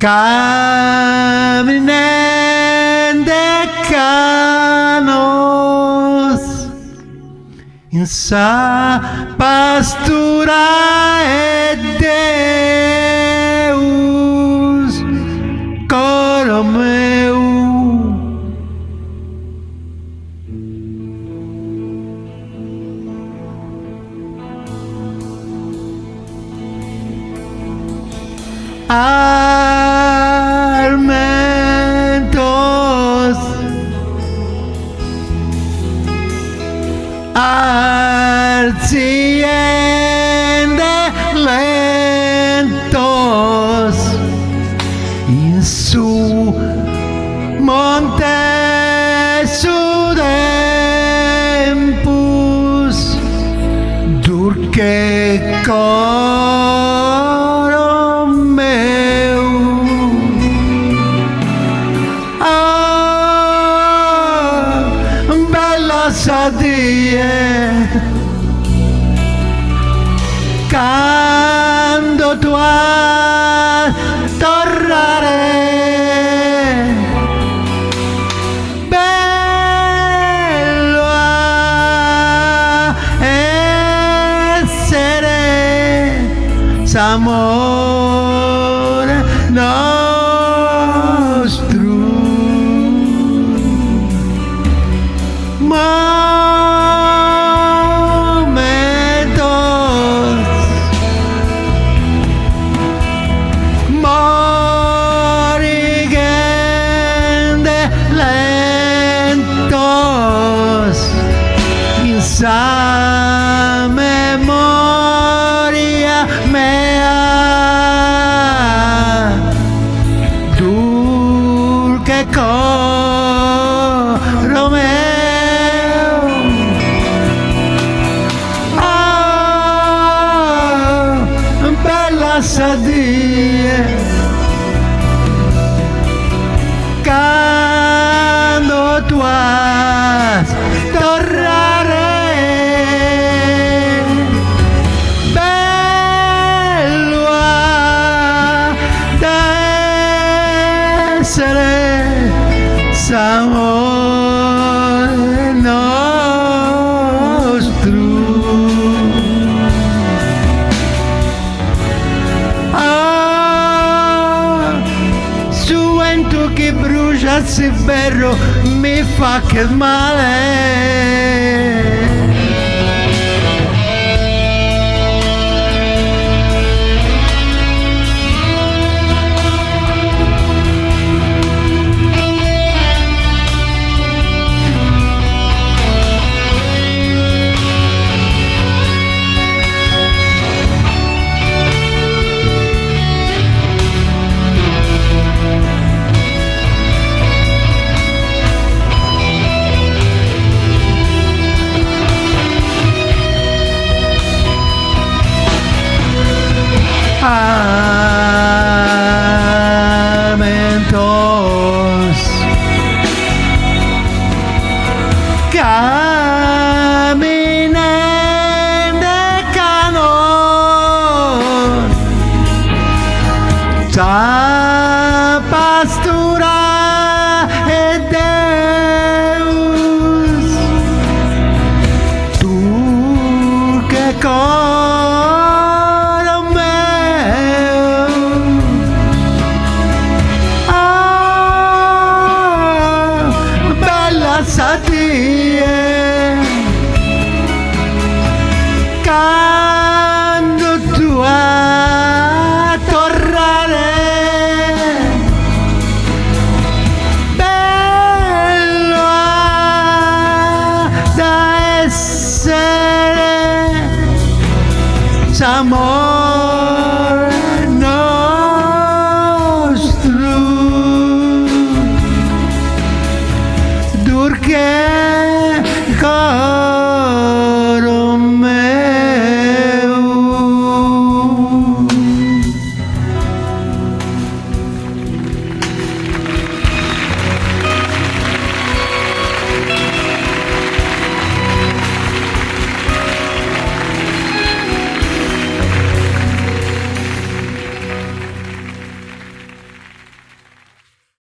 Caminante canos in sa pastura e Deus coro meu. Armentos, arciende lentos in su monte sudempus durque coro meu. Bella sadie quando tu a tornare, bello a essere s'amore nostro. Sa memoria mea dulce coro meu. Oh, bella sadie quando tu has tornare, s'amore nostro. Ah, su vento che brucia se vero mi fa che male. Armentos, caminante canos, sa pastura e Deus, tu che sadie quando tu a tornare, bello da essere s'amore nostro. Durché